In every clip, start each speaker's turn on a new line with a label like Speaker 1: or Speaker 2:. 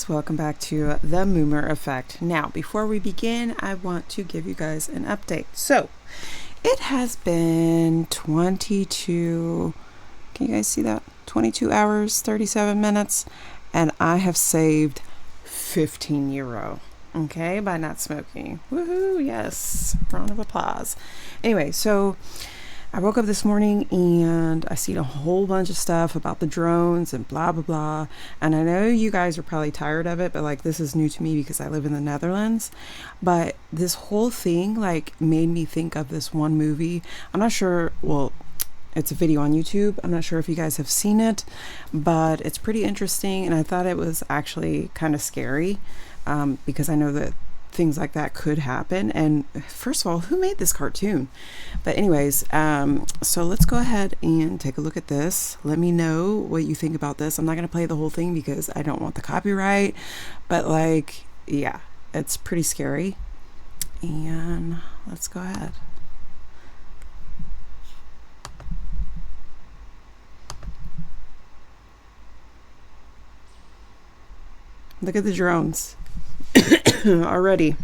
Speaker 1: guys, welcome back to the Moomer Effect. Now, before we begin, I want to give you guys an update. So, it has been 22, can you guys see that? 22 hours, 37 minutes, and I have saved 15 euro, okay, by not smoking. Woohoo, yes, round of applause. Anyway, so I woke up this morning and I seen a whole bunch of stuff about the drones and blah, blah, blah. And I know you guys are probably tired of it, but like this is new to me because I live in the Netherlands. But this whole thing like made me think of this one movie. I'm not sure, well, it's a video on YouTube. I'm not sure if you guys have seen it, but it's pretty interesting. And I thought it was actually kind of scary because I know that things like that could happen. And first of all, who made this cartoon? But anyways, so let's go ahead and take a look at this. Let me know what you think about this. I'm not going to play the whole thing because I don't want the copyright, but like, yeah, it's pretty scary. And let's go ahead. Look at the drones. Already.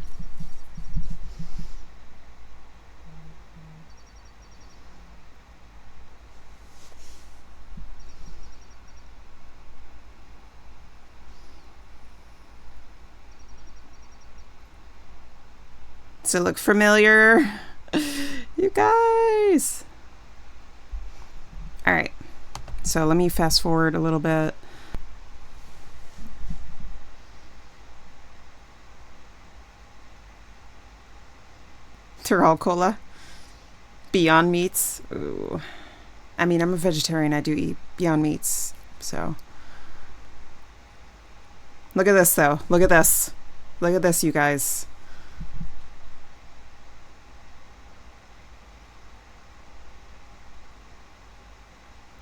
Speaker 1: Does it look familiar? You guys. All right. So let me fast forward a little bit. Tyrol Cola, Beyond Meats. Ooh. I mean, I'm a vegetarian. I do eat Beyond Meats. So look at this, though. Look at this. Look at this, you guys.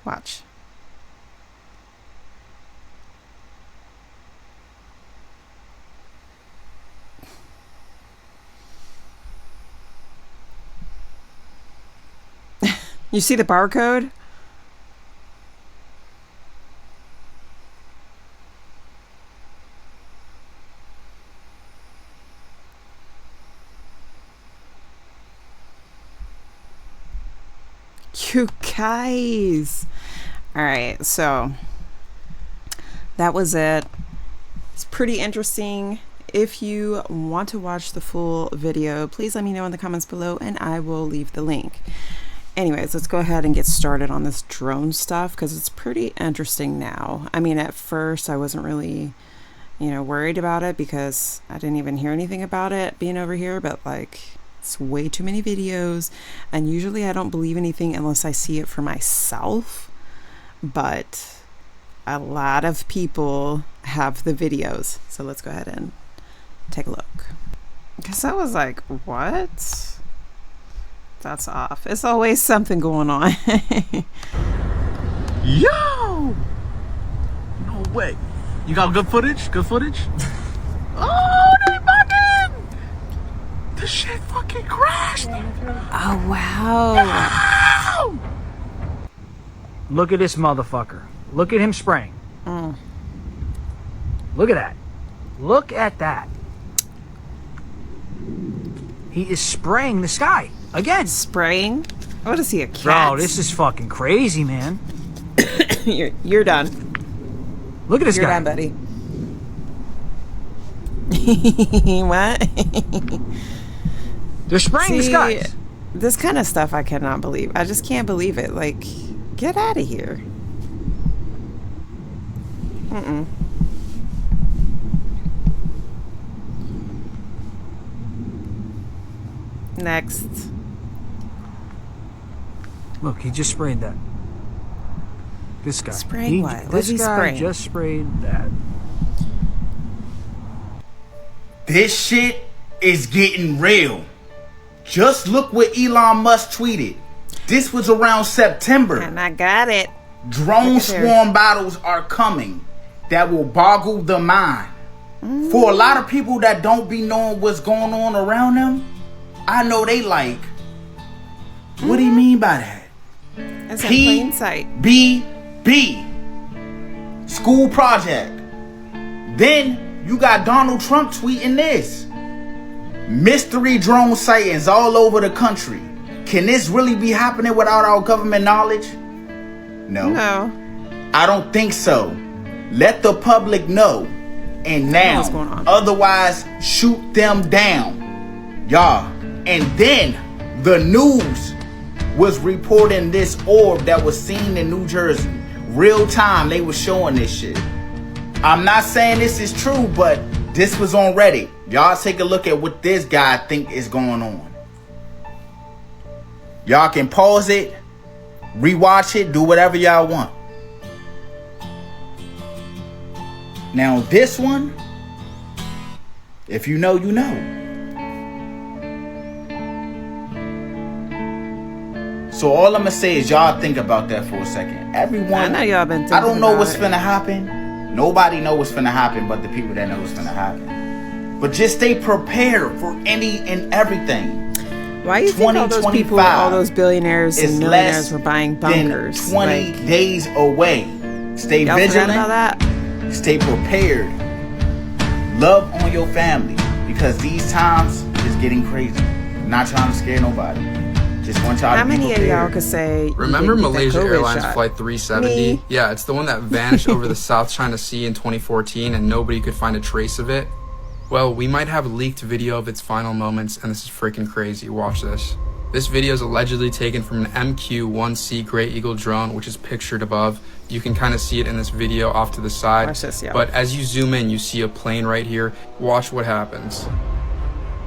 Speaker 1: Watch. You see the barcode? You guys. All right, so that was it. It's pretty interesting. If you want to watch the full video, please let me know in the comments below and I will leave the link. Anyways, let's go ahead and get started on this drone stuff because it's pretty interesting now. I mean, at first I wasn't really, worried about it because I didn't even hear anything about it being over here, but like it's way too many videos. And usually I don't believe anything unless I see it for myself. But a lot of people have the videos. So let's go ahead and take a look. Because I was like, what? That's off. It's always something going on.
Speaker 2: Yo! No way. You got good footage? Good footage? Oh, they bugging! The shit fucking crashed!
Speaker 1: Oh, wow.
Speaker 2: Yo! Look at this motherfucker. Look at him spraying. Look at that. Look at that. He is spraying the sky. Again.
Speaker 1: Spraying? What is he, a cat?
Speaker 2: Bro, this is fucking crazy, man.
Speaker 1: You're done.
Speaker 2: Look at this guy.
Speaker 1: You're done, buddy. What?
Speaker 2: They're spraying the skies.
Speaker 1: This kind of stuff I cannot believe. I just can't believe it. Like, get out of here. Next.
Speaker 2: Look, he just sprayed that. This guy.
Speaker 1: Spraying what? What's he
Speaker 2: This guy
Speaker 1: spraying?
Speaker 2: just sprayed that.
Speaker 3: This shit is getting real. Just look what Elon Musk tweeted. This was around September.
Speaker 1: And I got it.
Speaker 3: Drone swarm battles are coming that will boggle the mind. For a lot of people that don't be knowing what's going on around them, I know they like, what do you mean by that?
Speaker 1: It's in plain sight.
Speaker 3: PBB. School project. Then You got Donald Trump tweeting this. Mystery drone sightings all over the country. Can this really be happening without our government knowledge? No. I don't think so. Let the public know. And now,
Speaker 1: what's going on.
Speaker 3: Otherwise, shoot them down. Y'all. And then the news was reporting this orb that was seen in New Jersey. Real time, they were showing this shit. I'm not saying this is true, but this was on Reddit. Y'all take a look at what this guy think is going on. Y'all can pause it, rewatch it, do whatever y'all want. Now this one, if you know, you know. So all I'm gonna say is y'all think about that for a second. Everyone,
Speaker 1: I know y'all been thinking
Speaker 3: I don't know
Speaker 1: about
Speaker 3: what's
Speaker 1: it.
Speaker 3: finna happen. Nobody know what's finna happen but the people that know what's finna happen. But just stay prepared for any and everything.
Speaker 1: Why you think all those people, all those billionaires and millionaires were buying bunkers?
Speaker 3: 20 days away. Stay
Speaker 1: y'all
Speaker 3: vigilant.
Speaker 1: About that?
Speaker 3: Stay prepared. Love on your family because these times is getting crazy. Not trying to scare nobody. Just want y'all
Speaker 1: How
Speaker 3: to be
Speaker 1: many of
Speaker 3: prepared.
Speaker 1: y'all could say?
Speaker 4: Remember Malaysia Airlines
Speaker 1: shot?
Speaker 4: Flight 370?
Speaker 1: Me.
Speaker 4: Yeah, it's the one that vanished over the South China Sea in 2014 and nobody could find a trace of it. Well, we might have a leaked video of its final moments, and this is freaking crazy. Watch this. This video is allegedly taken from an MQ-1C Gray Eagle drone, which is pictured above. You can kind of see it in this video off to the side.
Speaker 1: Watch this, yeah.
Speaker 4: But as you zoom in, you see a plane right here. Watch what happens.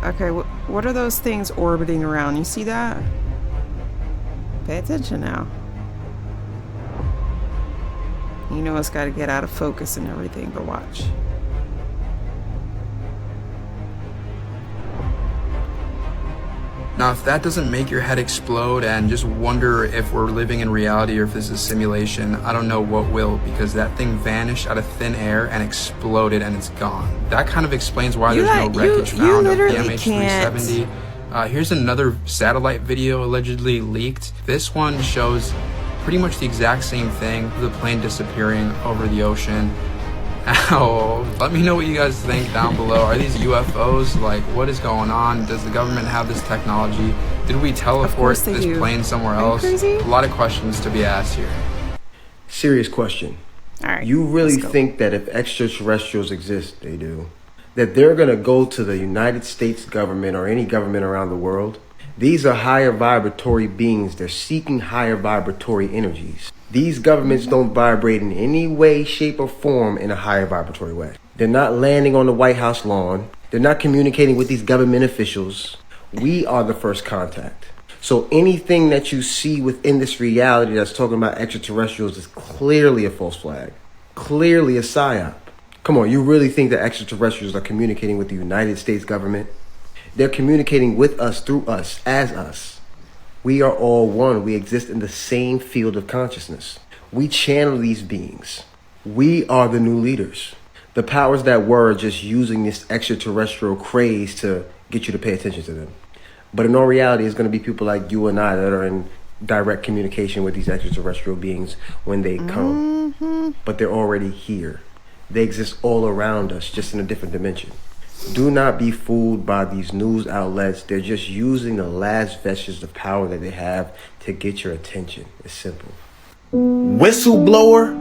Speaker 1: Okay, what are those things orbiting around? You see that? Pay attention now. You know it's got to get out of focus and everything, but watch.
Speaker 4: Now, if that doesn't make your head explode and just wonder if we're living in reality or if this is simulation, I don't know what will, because that thing vanished out of thin air and exploded and it's gone. That kind of explains why there's no wreckage found of the MH370. Here's another satellite video allegedly leaked. This one shows pretty much the exact same thing, the plane disappearing over the ocean. Ow. Let me know what you guys think down below. Are these UFOs? Like, what is going on? Does the government have this technology? Did we teleport this plane somewhere else? A lot of questions to be asked here.
Speaker 5: Serious question.
Speaker 1: All right,
Speaker 5: you really think that if extraterrestrials exist, they do, that they're going to go to the United States government or any government around the world? These are higher vibratory beings. They're seeking higher vibratory energies. These governments don't vibrate in any way, shape, or form in a higher vibratory way. They're not landing on the White House lawn. They're not communicating with these government officials. We are the first contact. So anything that you see within this reality that's talking about extraterrestrials is clearly a false flag. Clearly a psyop. Come on, you really think that extraterrestrials are communicating with the United States government? They're communicating with us, through us, as us. We are all one. We exist in the same field of consciousness. We channel these beings. We are the new leaders. The powers that were are just using this extraterrestrial craze to get you to pay attention to them. But in all reality, it's going to be people like you and I that are in direct communication with these extraterrestrial beings when they come. But they're already here. They exist all around us, just in a different dimension. Do not be fooled by these news outlets. They're just using the last vestiges of power that they have to get your attention. It's simple.
Speaker 3: Whistleblower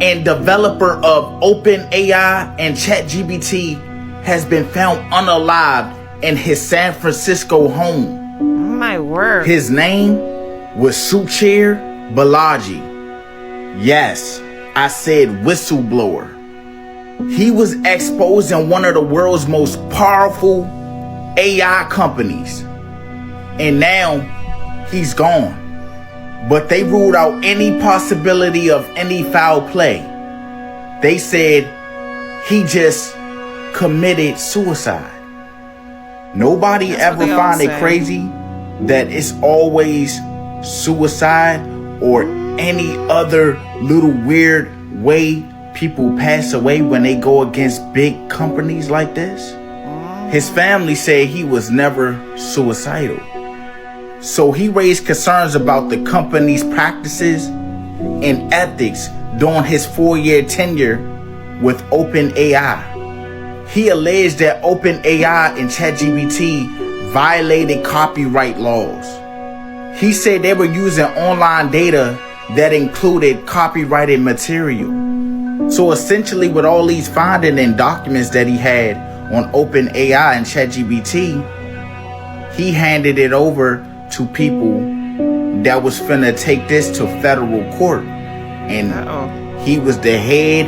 Speaker 3: and developer of OpenAI and ChatGPT has been found unalived in his San Francisco home.
Speaker 1: My word.
Speaker 3: His name was Suchair Balaji. Yes, I said whistleblower. He was exposed in one of the world's most powerful AI companies. And now he's gone. But they ruled out any possibility of any foul play. They said he just committed suicide. Nobody ever find it crazy that it's always suicide or any other little weird way people pass away when they go against big companies like this? His family said he was never suicidal. So he raised concerns about the company's practices and ethics during his 4-year tenure with OpenAI. He alleged that OpenAI and ChatGPT violated copyright laws. He said they were using online data that included copyrighted material. So essentially, with all these findings and documents that he had on OpenAI and ChatGPT, he handed it over to people that was finna take this to federal court. And he was the head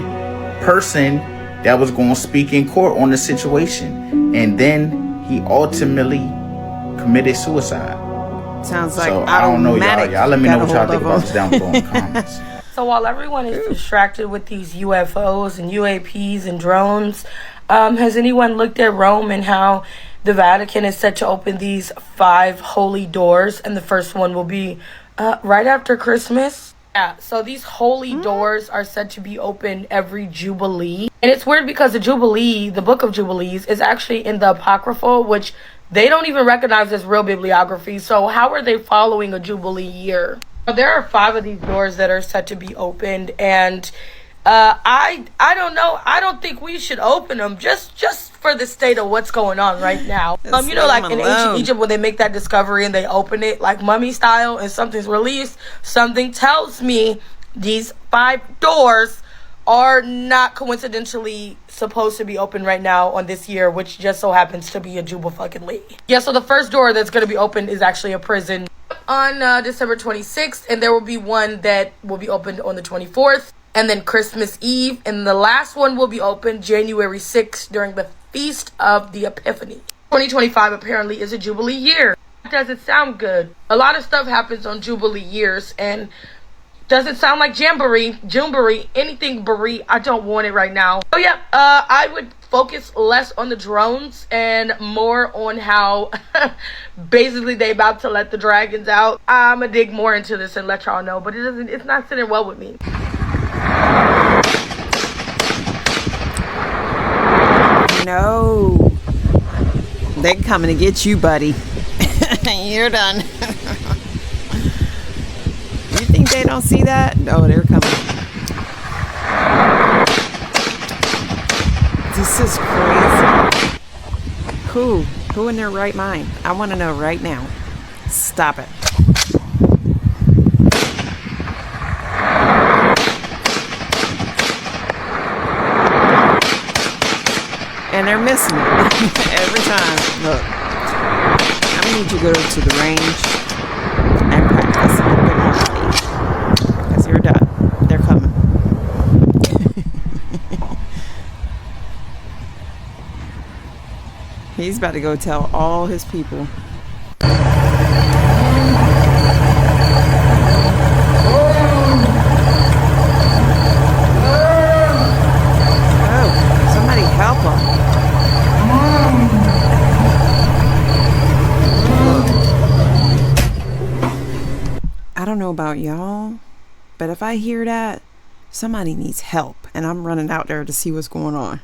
Speaker 3: person that was going to speak in court on the situation. And then he ultimately committed suicide.
Speaker 1: Sounds like
Speaker 3: so I don't know, y'all let me know what y'all think about this down below in the comments.
Speaker 6: So while everyone is distracted with these UFOs and UAPs and drones, has anyone looked at Rome and how the Vatican is set to open these 5 holy doors, and the first one will be right after Christmas? Yeah, so these holy doors are said to be open every Jubilee. And it's weird because the Jubilee, the Book of Jubilees, is actually in the Apocryphal, which they don't even recognize as real bibliography. So how are they following a Jubilee year? There are 5 of these doors that are set to be opened, and I don't know. I don't think we should open them just for the state of what's going on right now. You know, like in ancient Egypt, when they make that discovery and they open it like mummy style and something's released, something tells me these 5 doors are not coincidentally supposed to be open right now on this year, which just so happens to be a Jubilee. Yeah, so the first door that's going to be opened is actually a prison on December 26th, and there will be one that will be opened on the 24th, and then Christmas Eve, and the last one will be open January 6th during the Feast of the Epiphany. 2025 apparently is a Jubilee year. Doesn't sound good. A lot of stuff happens on Jubilee years, and doesn't sound like Jamboree, anything Baree. I don't want it right now. So yeah, I would focus less on the drones and more on how basically they about to let the dragons out. I'ma dig more into this and let y'all know, but it's not sitting well with me.
Speaker 1: No, they're coming to get you, buddy. You're done. You think they don't see that? No, they're coming. This is crazy. Who in their right mind? I want to know right now. Stop it. And they're missing it every time. Look, I'm gonna need you to go to the range and practice a little bit more with me, because you're done. They're coming. He's about to go tell all his people. Oh, somebody help him. I don't know about y'all, but if I hear that, somebody needs help, and I'm running out there to see what's going on.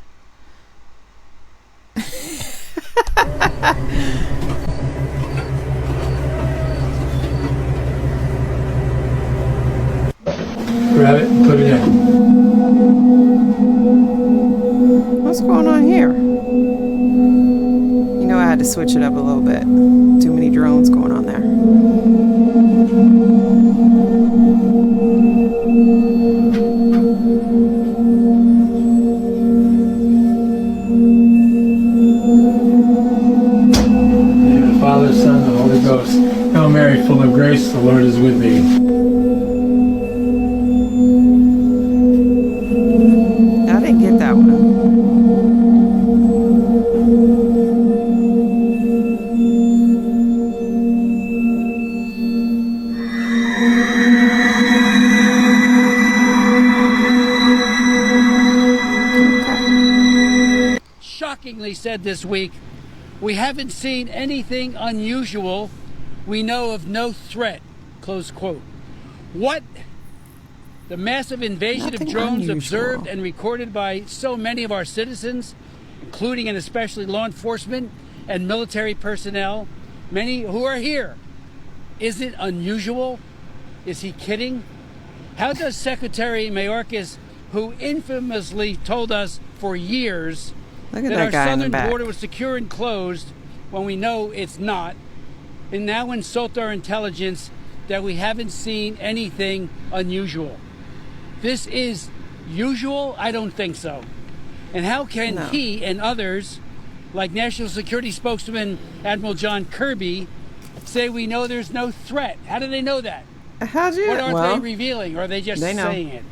Speaker 7: Grab it and put it in.
Speaker 1: What's going on here? You know, I had to switch it up a little bit. Too many drones going on there.
Speaker 7: Father, Son, and the Holy Ghost. Hail Mary, full of grace, the Lord is with thee.
Speaker 1: I didn't get that one.
Speaker 8: Shockingly said this week, we haven't seen anything unusual. We know of no threat, close quote. What? The massive invasion
Speaker 1: Nothing
Speaker 8: of drones
Speaker 1: unusual.
Speaker 8: observed and recorded by so many of our citizens, including and especially law enforcement and military personnel, many who are here. Is it unusual? Is he kidding? How does Secretary Mayorkas, who infamously told us for years
Speaker 1: Look at
Speaker 8: that
Speaker 1: that
Speaker 8: our
Speaker 1: guy in the
Speaker 8: southern
Speaker 1: back.
Speaker 8: border was secure and closed when we know it's not, and now insult our intelligence that we haven't seen anything unusual. This is usual? I don't think so. And how can he and others, like National Security Spokesman Admiral John Kirby, say we know there's no threat? How do they know that?
Speaker 1: How do you?
Speaker 8: What are
Speaker 1: Well,
Speaker 8: they revealing? Or are they just
Speaker 1: they know.
Speaker 8: saying it?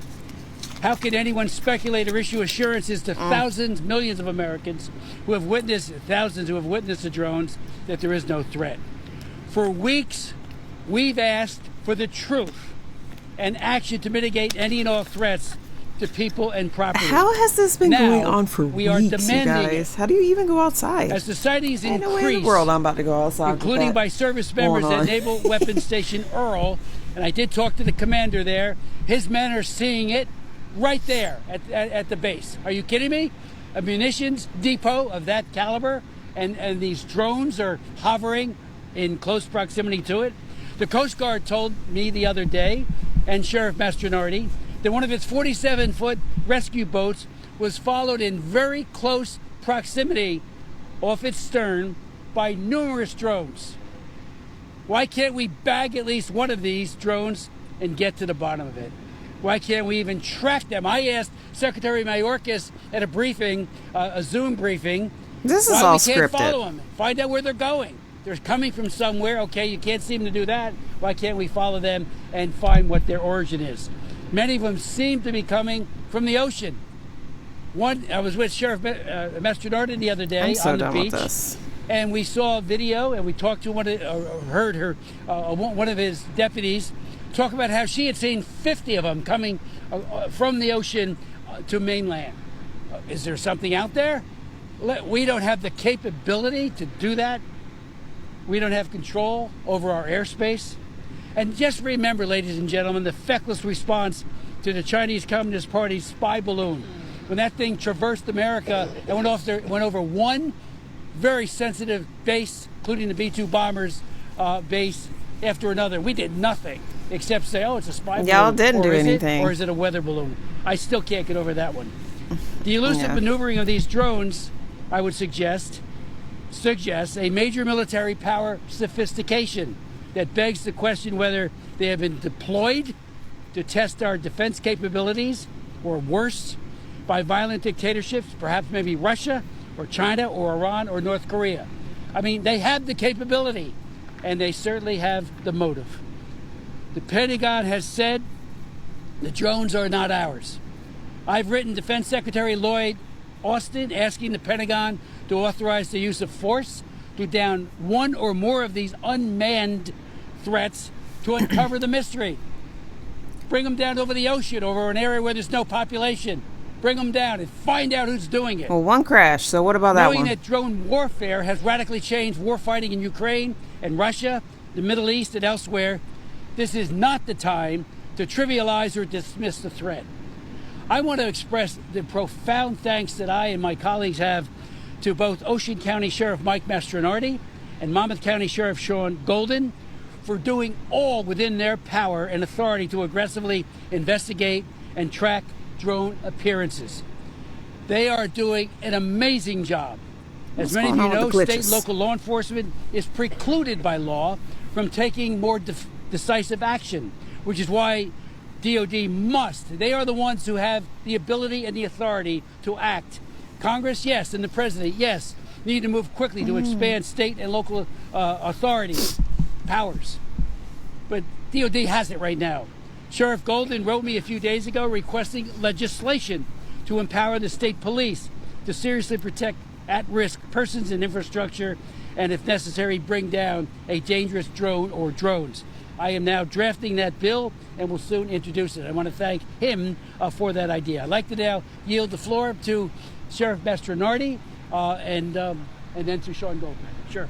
Speaker 8: How can anyone speculate or issue assurances to thousands, millions of Americans who have witnessed, thousands who have witnessed the drones, that there is no threat? For weeks, we've asked for the truth and action to mitigate any and all threats to people and property.
Speaker 1: How has this been
Speaker 8: Now,
Speaker 1: going on for
Speaker 8: we are
Speaker 1: weeks, you
Speaker 8: demanding
Speaker 1: guys? How do you even go outside?
Speaker 8: As the sightings
Speaker 1: Ain't no way in
Speaker 8: increase,
Speaker 1: the world I'm about to go outside. with
Speaker 8: including
Speaker 1: that
Speaker 8: by service
Speaker 1: going
Speaker 8: members at
Speaker 1: on.
Speaker 8: Naval Weapons Station Earl, and I did talk to the commander there, his men are seeing it right there at the base. Are you kidding me? A munitions depot of that caliber, and these drones are hovering in close proximity to it. The Coast Guard told me the other day, and Sheriff Mastronardi, that one of its 47-foot rescue boats was followed in very close proximity off its stern by numerous drones. Why can't we bag at least one of these drones and get to the bottom of it? Why can't we even track them? I asked Secretary Mayorkas at a briefing, a Zoom briefing,
Speaker 1: This is
Speaker 8: why
Speaker 1: all
Speaker 8: we can't
Speaker 1: scripted.
Speaker 8: follow them, find out where they're going. They're coming from somewhere. Okay, you can't seem to do that. Why can't we follow them and find what their origin is? Many of them seem to be coming from the ocean. One, I was with Sheriff Mastronardi the other day
Speaker 1: I'm so
Speaker 8: on the
Speaker 1: done
Speaker 8: beach,
Speaker 1: with this.
Speaker 8: and we saw a video, and we talked to heard her, one of his deputies talk about how she had seen 50 of them coming from the ocean to mainland. Is there something out there? We don't have the capability to do that. We don't have control over our airspace. And just remember, ladies and gentlemen, the feckless response to the Chinese Communist Party's spy balloon. When that thing traversed America and went over one very sensitive base, including the B-2 bombers base, after another. We did nothing except say, oh, it's a spy balloon.
Speaker 1: Y'all didn't
Speaker 8: Or
Speaker 1: do
Speaker 8: is it?
Speaker 1: anything.
Speaker 8: Or is it a weather balloon? I still can't get over that one. The elusive
Speaker 1: Yeah.
Speaker 8: maneuvering of these drones, I would suggest a major military power sophistication that begs the question whether they have been deployed to test our defense capabilities, or worse, by violent dictatorships, perhaps maybe Russia or China or Iran or North Korea. I mean, they have the capability, and they certainly have the motive. The Pentagon has said the drones are not ours. I've written Defense Secretary Lloyd Austin asking the Pentagon to authorize the use of force to down one or more of these unmanned threats to uncover the mystery. Bring them down over the ocean, over an area where there's no population. Bring them down and find out who's doing it.
Speaker 1: Well, one crash. So what about that
Speaker 8: Knowing
Speaker 1: one?
Speaker 8: that drone warfare has radically changed warfighting in Ukraine and Russia, the Middle East, and elsewhere, this is not the time to trivialize or dismiss the threat. I want to express the profound thanks that I and my colleagues have to both Ocean County Sheriff Mike Mastronardi and Monmouth County Sheriff Sean Golden for doing all within their power and authority to aggressively investigate and track drone appearances. They are doing an amazing job. As
Speaker 1: What's
Speaker 8: many of
Speaker 1: going
Speaker 8: you
Speaker 1: on
Speaker 8: know,
Speaker 1: with the
Speaker 8: state and
Speaker 1: glitches?
Speaker 8: local law enforcement is precluded by law from taking more decisive action, which is why DOD must. They are the ones who have the ability and the authority to act. Congress, yes, and the president, yes, need to move quickly to expand state and local authority powers. But DOD has it right now. Sheriff Golden wrote me a few days ago requesting legislation to empower the state police to seriously protect at-risk persons and infrastructure, and if necessary, bring down a dangerous drone or drones. I am now drafting that bill and will soon introduce it. I want to thank him for that idea. I'd like to now yield the floor to Sheriff Mastronardi and then to Sean Golden. Sheriff.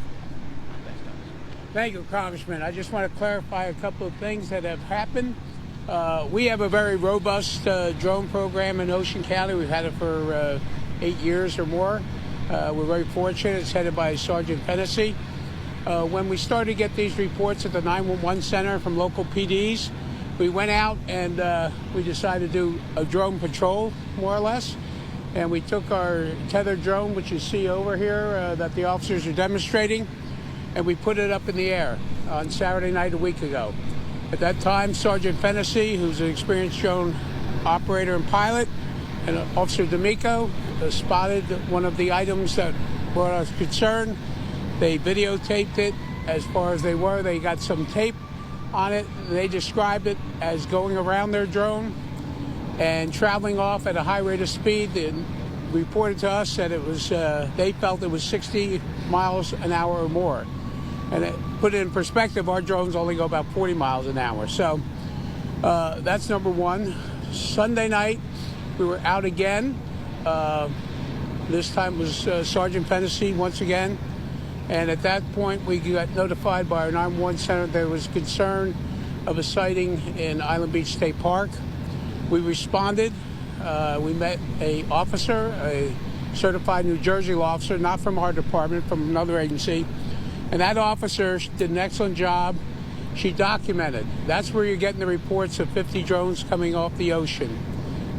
Speaker 9: Thank you, Congressman. I just want to clarify a couple of things that have happened. We have a very robust drone program in Ocean County. We've had it for 8 years or more. We're very fortunate. It's headed by Sergeant Fennessy. When we started to get these reports at the 911 center from local PDs, we went out and we decided to do a drone patrol, more or less. and we took our tethered drone, which you see over here, that the officers are demonstrating, and we put it up in the air on Saturday night a week ago. At that time, Sergeant Fennessy, who's an experienced drone operator and pilot, and Officer D'Amico spotted one of the items that brought us concern. They videotaped it as far as they were. They got some tape on it. They described it as going around their drone and traveling off at a high rate of speed. They reported to us that it was, they felt it was 60 miles an hour or more. And it put it in perspective, our drones only go about 40 miles an hour. So that's number one. Sunday night, we were out again. This time was Sergeant Fennessy once again. And at that point, we got notified by our 911 center there was concern of a sighting in Island Beach State Park. We responded. We met an officer, a certified New Jersey law officer, not from our department, from another agency. And that officer did an excellent job. She documented. That's where you're getting the reports of 50 drones coming off the ocean.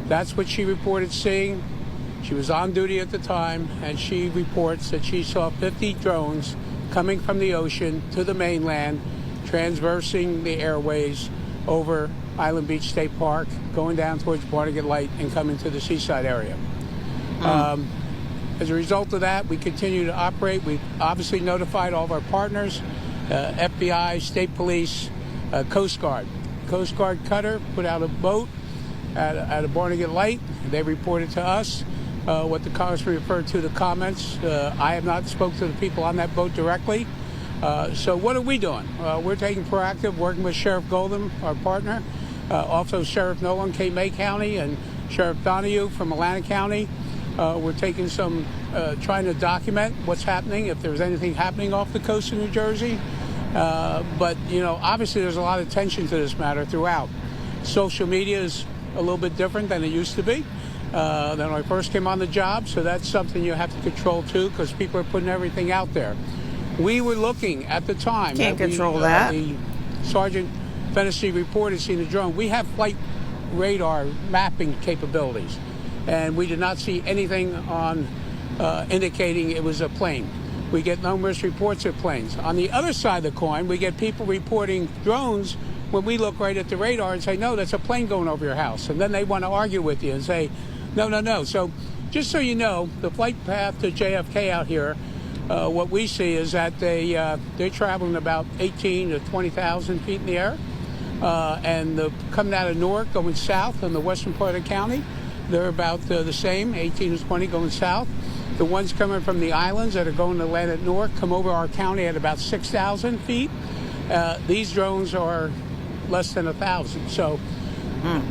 Speaker 9: That's what she reported seeing. She was on duty at the time, and she reports that she saw 50 drones coming from the ocean to the mainland, transversing the airways over Island Beach State Park, going down towards Barnegat Light and coming to the seaside area. As a result of that, we continue to operate. We've obviously notified all of our partners, FBI, State Police, Coast Guard. Coast Guard cutter put out a boat at a Barnegat Light. They reported to us what the Congressman referred to the comments. I have not spoke to the people on that boat directly. So what are we doing? We're taking proactive, working with Sheriff Golden, our partner, also Sheriff Nolan, Cape May County, and Sheriff Donahue from Atlantic County. We're taking some, trying to document what's happening, if there's anything happening off the coast of New Jersey. But, you know, obviously there's a lot of attention to this matter throughout. Social media is a little bit different than it used to be. Than when I first came on the job, so that's something you have to control too, because people are putting everything out there. We were looking at the time.
Speaker 1: Can't control that.
Speaker 9: The Sergeant Fennessy reported seeing the drone. We have flight radar mapping capabilities, and we did not see anything on indicating it was a plane. We get numerous reports of planes. On the other side of the coin, we get people reporting drones when we look right at the radar and say, no, that's a plane going over your house. And then they want to argue with you and say, no, no, no. So just so you know, the flight path to JFK out here, what we see is that they're traveling about 18 to 20,000 feet in the air. And coming out of Newark, going south in the western part of the county, they're about the same, 18 to 20 going south. The ones coming from the islands that are going to land at Newark come over our county at about 6,000 feet. These drones are less than 1,000. So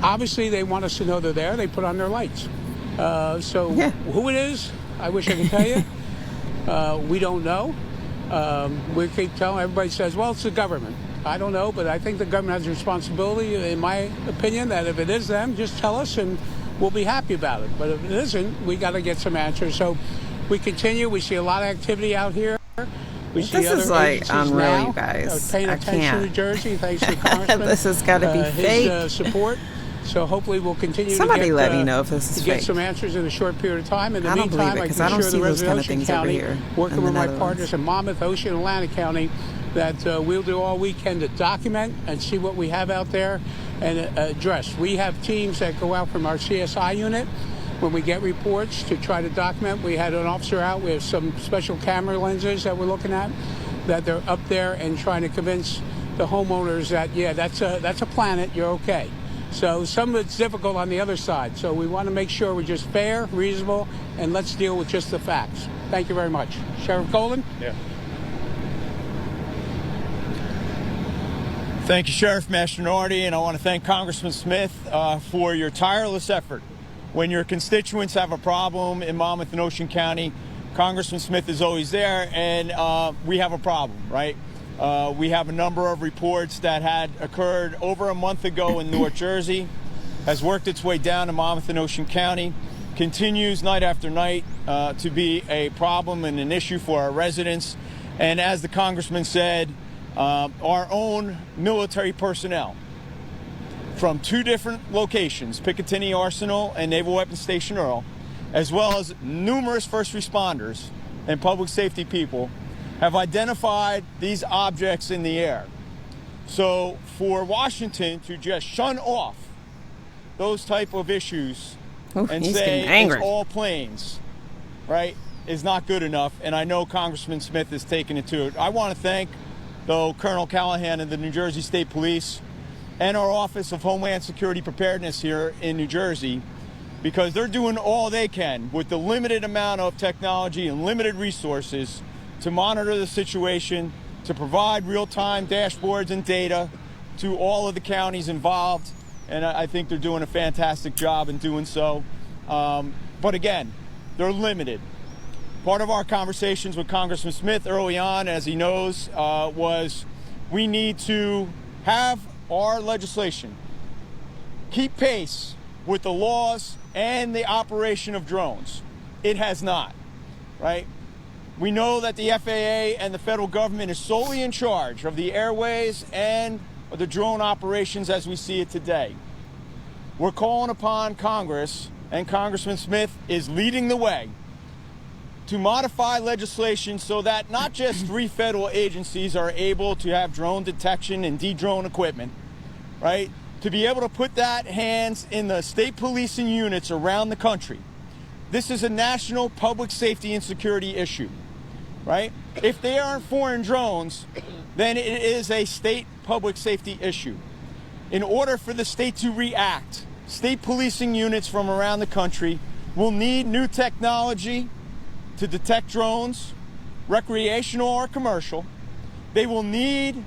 Speaker 9: obviously they want us to know they're there. They put on their lights. Who it is, I wish I could tell you. We don't know. We keep telling, everybody says, well, it's the government. I don't know, but I think the government has a responsibility, in my opinion, that if it is them, just tell us and we'll be happy about it. But if it isn't, we got to get some answers. So we continue. We see a lot of activity out here. We see
Speaker 1: This is like unreal,
Speaker 9: now,
Speaker 1: you guys.
Speaker 9: paying
Speaker 1: I
Speaker 9: attention
Speaker 1: can't.
Speaker 9: to Jersey, thanks to Congressman.
Speaker 1: This has got to be fake.
Speaker 9: His support. So hopefully we'll continue
Speaker 1: Somebody
Speaker 9: to get,
Speaker 1: let me know if this is
Speaker 9: to get
Speaker 1: fake.
Speaker 9: some answers in a short period of time. In the
Speaker 1: I don't
Speaker 9: meantime,
Speaker 1: believe it,
Speaker 9: I
Speaker 1: 'cause
Speaker 9: can
Speaker 1: I don't
Speaker 9: assure
Speaker 1: see
Speaker 9: the
Speaker 1: those kind of
Speaker 9: residents in
Speaker 1: things over
Speaker 9: County,
Speaker 1: here
Speaker 9: working
Speaker 1: in the
Speaker 9: with my
Speaker 1: Netherlands.
Speaker 9: partners in Monmouth, Ocean, and Atlantic County, that we'll do all we can to document and see what we have out there and address. We have teams that go out from our CSI unit when we get reports to try to document. We had an officer out. We have some special camera lenses that we're looking at, that they're up there and trying to convince the homeowners that, yeah, that's a planet, you're okay. So some of it's difficult on the other side. So we want to make sure we're just fair, reasonable, and let's deal with just the facts. Thank you very much. Sheriff Golden?
Speaker 10: Yeah. Thank you, Sheriff Mastronardi, and I want to thank Congressman Smith for your tireless effort. When your constituents have a problem in Monmouth and Ocean County, Congressman Smith is always there, and we have a problem, right? We have a number of reports that had occurred over a month ago in North Jersey, has worked its way down to Monmouth and Ocean County, continues night after night to be a problem and an issue for our residents. And as the Congressman said, our own military personnel from two different locations, Picatinny Arsenal and Naval Weapons Station Earl, as well as numerous first responders and public safety people, have identified these objects in the air. So for Washington to just shun off those type of issues and say it's all planes, right, is not good enough. And I know Congressman Smith is taking it to it. I want to thank, though, Colonel Callahan and the New Jersey State Police and our Office of Homeland Security Preparedness here in New Jersey, because they're doing all they can with the limited amount of technology and limited resources to monitor the situation, to provide real-time dashboards and data to all of the counties involved. And I think they're doing a fantastic job in doing so. But again, they're limited. Part of our conversations with Congressman Smith early on, as he knows, was we need to have our legislation keep pace with the laws and the operation of drones. It has not, right? We know that the FAA and the federal government is solely in charge of the airways and the drone operations as we see it today. We're calling upon Congress, and Congressman Smith is leading the way, to modify legislation so that not just 3 federal agencies are able to have drone detection and de-drone equipment, right? To be able to put that hands in the state policing units around the country. This is a national public safety and security issue, right? If they aren't foreign drones, then it is a state public safety issue. In order for the state to react, state policing units from around the country will need new technology to detect drones, recreational or commercial. They will need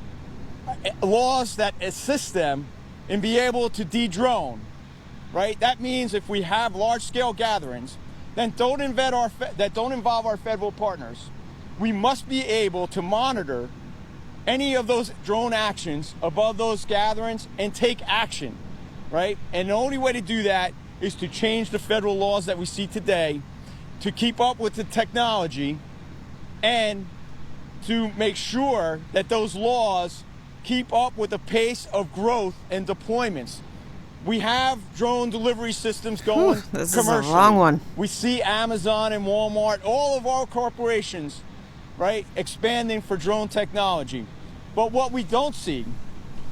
Speaker 10: laws that assist them in being able to de-drone, right? That means if we have large-scale gatherings that don't involve our federal partners, we must be able to monitor any of those drone actions above those gatherings and take action, right? And the only way to do that is to change the federal laws that we see today to keep up with the technology and to make sure that those laws keep up with the pace of growth and deployments. We have drone delivery systems going
Speaker 1: this
Speaker 10: commercially.
Speaker 1: is a wrong one.
Speaker 10: We see Amazon and Walmart, all of our corporations, right, expanding for drone technology. But what we don't see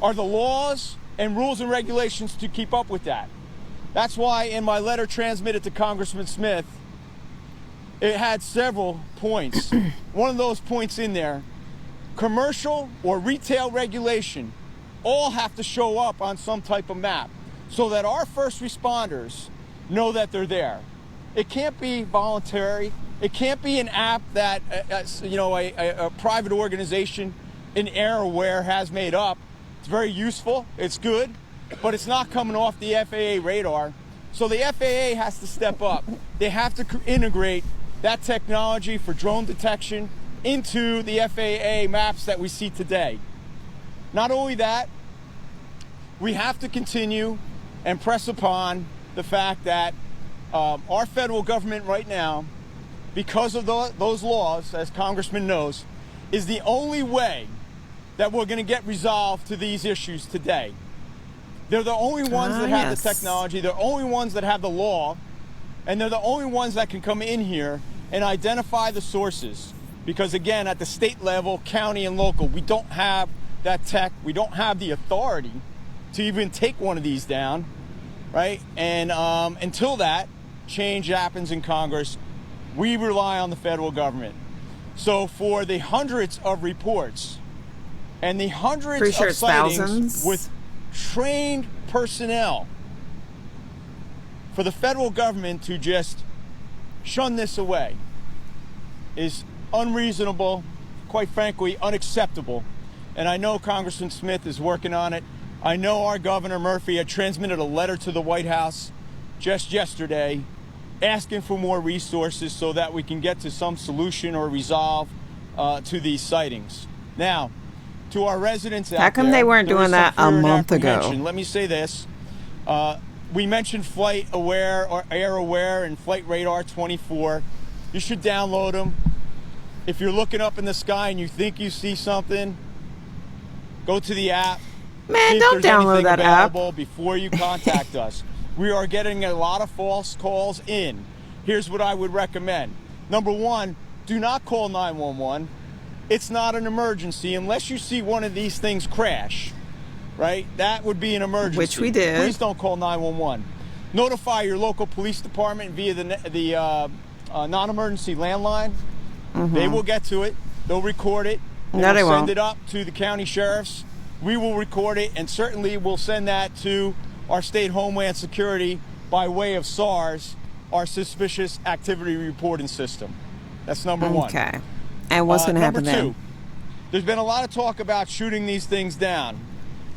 Speaker 10: are the laws and rules and regulations to keep up with that. That's why in my letter transmitted to Congressman Smith, it had several points. One of those points in there, commercial or retail regulation, all have to show up on some type of map so that our first responders know that they're there. It can't be voluntary. It can't be an app that a private organization in AirAware has made up. It's very useful, it's good, but it's not coming off the FAA radar. So the FAA has to step up. They have to integrate that technology for drone detection into the FAA maps that we see today. Not only that, we have to continue and press upon the fact that our federal government right now, because of those laws, as Congressman knows, is the only way that we're going to get resolved to these issues today. They're the only ones that have the technology, they're the only ones that have the law, and they're the only ones that can come in here and identify the sources. Because again, at the state level, county and local, we don't have that tech, we don't have the authority to even take one of these down, right? And until that change happens in Congress, we rely on the federal government. So for the hundreds of reports and the hundreds of sightings with trained personnel, for the federal government to just shun this away is unreasonable, quite frankly, unacceptable. And I know Congressman Smith is working on it. I know our Governor Murphy had transmitted a letter to the White House just yesterday asking for more resources so that we can get to some solution or resolve to these sightings. Now, to our residents out there,
Speaker 1: how come they weren't doing that a month ago?
Speaker 10: Let me say this. We mentioned Flight Aware or Air Aware and Flight Radar 24. You should download them. If you're looking up in the sky and you think you see something, go to the app.
Speaker 1: Man, don't download that app
Speaker 10: before you contact us. We are getting a lot of false calls in, here's what I would recommend. Number one, do not call 911. It's not an emergency unless you see one of these things crash, right? That would be an emergency.
Speaker 1: Which we did.
Speaker 10: Please don't call 911. Notify your local police department via the non-emergency landline. They will get to it. They'll record it.
Speaker 1: No, they
Speaker 10: will
Speaker 1: won't.
Speaker 10: send it up to the county sheriffs. We will record it, and certainly we'll send that to our state Homeland Security by way of SARS, our Suspicious Activity Reporting System. That's number one.
Speaker 1: Okay. And what's going to happen
Speaker 10: Number
Speaker 1: then?
Speaker 10: two, there's been a lot of talk about shooting these things down.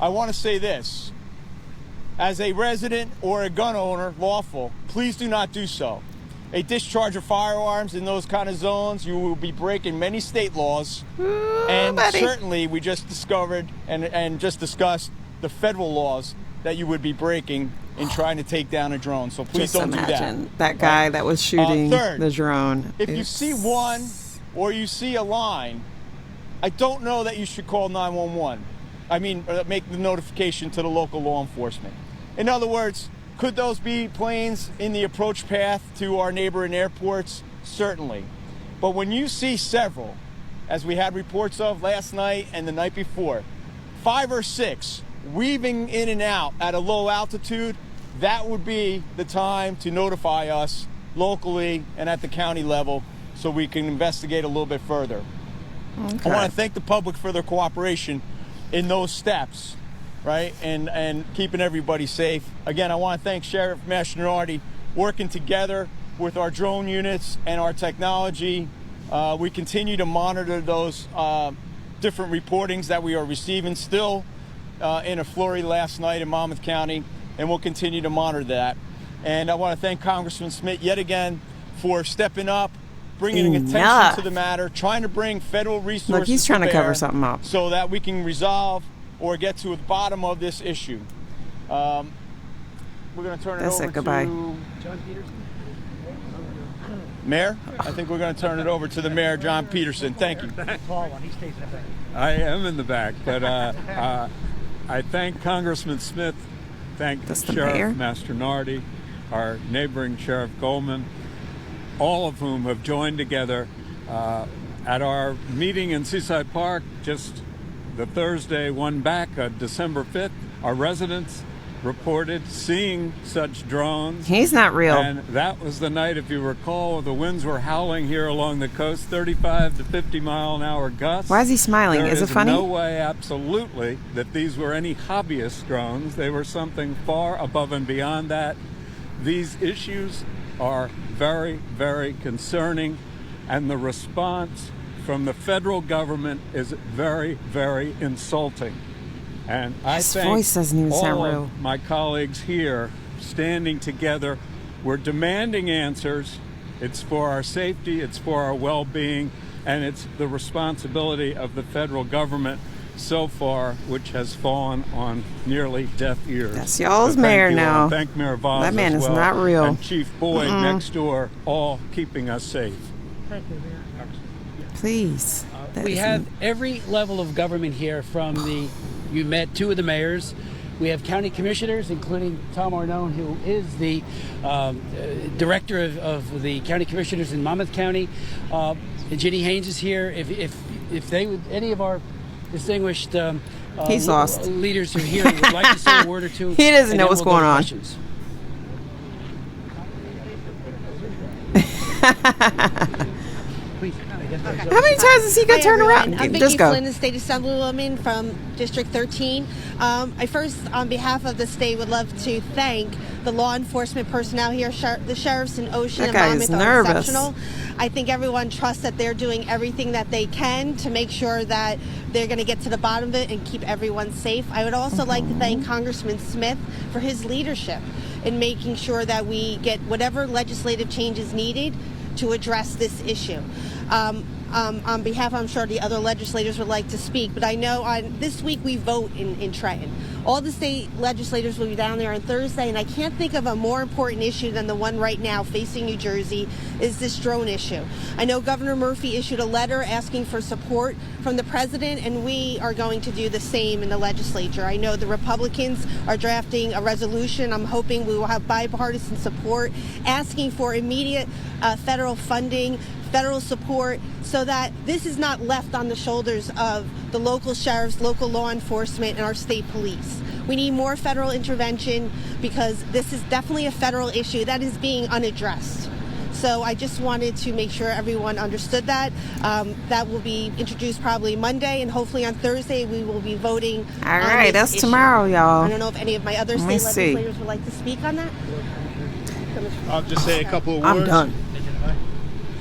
Speaker 10: I want to say this. As a resident or a gun owner, lawful, please do not do so. A discharge of firearms in those kind of zones, you will be breaking many state laws. And certainly we just discovered and just discussed the federal laws that you would be breaking in trying to take down a drone. So please
Speaker 1: Just
Speaker 10: don't do
Speaker 1: imagine
Speaker 10: that.
Speaker 1: that guy that was shooting
Speaker 10: Third,
Speaker 1: the drone.
Speaker 10: if you see one or you see a line, I don't know that you should call 911. I mean, make the notification to the local law enforcement. In other words, could those be planes in the approach path to our neighboring airports? Certainly. But when you see several, as we had reports of last night and the night before, 5 or 6 weaving in and out at a low altitude, that would be the time to notify us locally and at the county level so we can investigate a little bit further.
Speaker 1: Okay.
Speaker 10: I want to thank the public for their cooperation in those steps, right, and keeping everybody safe. Again, I want to thank Sheriff Mastronardi working together with our drone units and our technology. We continue to monitor those different reportings that we are receiving still in a flurry last night in Monmouth County, and we'll continue to monitor that. And I want to thank Congressman Smith yet again for stepping up, bringing attention to the matter, trying to bring federal resources.
Speaker 1: Look, he's trying to cover
Speaker 10: bear
Speaker 1: something up
Speaker 10: so that we can resolve or get to the bottom of this issue. We're going to turn it over
Speaker 1: goodbye.
Speaker 10: to John Peterson. Mayor, I think we're going to turn it over to the Mayor, John Peterson. Thank you.
Speaker 11: I am in the back, but I thank Congressman Smith, thank Sheriff Mastronardi, our neighboring Sheriff Goldman, all of whom have joined together at our meeting in Seaside Park just the Thursday one back, December 5th. Our residents reported seeing such drones.
Speaker 1: He's not real.
Speaker 11: And that was the night, if you recall, the winds were howling here along the coast, 35 to 50 mile an hour gusts.
Speaker 1: Why is he smiling?
Speaker 11: There
Speaker 1: is it funny?
Speaker 11: No way, absolutely, that these were any hobbyist drones. They were something far above and beyond that. These issues are very, very concerning, and the response from the federal government is very, very insulting. And I
Speaker 1: His
Speaker 11: thank
Speaker 1: voice doesn't even sound
Speaker 11: all
Speaker 1: real.
Speaker 11: of my colleagues here standing together. We're demanding answers. It's for our safety, it's for our well-being, and it's the responsibility of the federal government so far, which has fallen on nearly deaf ears.
Speaker 1: That's y'all's
Speaker 11: So
Speaker 1: mayor
Speaker 11: thank you all.
Speaker 1: now.
Speaker 11: Thank Mayor Voss
Speaker 1: That man
Speaker 11: as
Speaker 1: is
Speaker 11: well,
Speaker 1: not real.
Speaker 11: and Chief Boyd next door, all keeping us safe.
Speaker 8: Thank you, Mayor.
Speaker 1: Please.
Speaker 8: We have every level of government here from you met 2 of the mayors. We have county commissioners, including Tom Arnone, who is the director of the county commissioners in Monmouth County. Ginny Haynes is here. If they would, any of our distinguished
Speaker 1: He's lost.
Speaker 8: leaders who are here would like to say a word or two.
Speaker 1: He doesn't
Speaker 8: and
Speaker 1: know
Speaker 8: then
Speaker 1: what's
Speaker 8: we'll go
Speaker 1: going
Speaker 8: to
Speaker 1: on.
Speaker 8: questions.
Speaker 1: How many times has he got turned around?
Speaker 12: I'm Vicki
Speaker 1: Just go.
Speaker 12: Flynn, the State Assemblywoman from District 13. I first, on behalf of the state, would love to thank the law enforcement personnel here. The sheriffs in Ocean
Speaker 1: That
Speaker 12: and
Speaker 1: guy is
Speaker 12: Monmouth are
Speaker 1: nervous.
Speaker 12: exceptional. I think everyone trusts that they're doing everything that they can to make sure that they're going to get to the bottom of it and keep everyone safe. I would also like to thank Congressman Smith for his leadership in making sure that we get whatever legislative change is needed to address this issue. on behalf, I'm sure the other legislators would like to speak, but I know this week we vote in Trenton. All the state legislators will be down there on Thursday, and I can't think of a more important issue than the one right now facing New Jersey is this drone issue. I know Governor Murphy issued a letter asking for support from the president, and we are going to do the same in the legislature. I know the Republicans are drafting a resolution. I'm hoping we will have bipartisan support asking for immediate federal funding, federal support, so that this is not left on the shoulders of the local sheriffs, local law enforcement, and our state police. We need more federal intervention because this is definitely a federal issue that is being unaddressed. So I just wanted to make sure everyone understood that. That will be introduced probably Monday, and hopefully on Thursday we will be voting.
Speaker 1: All right, that's issue. Tomorrow, y'all.
Speaker 12: I don't know if any of my other state legislators would like to speak on that.
Speaker 13: I'll just say a couple of words.
Speaker 1: I'm done.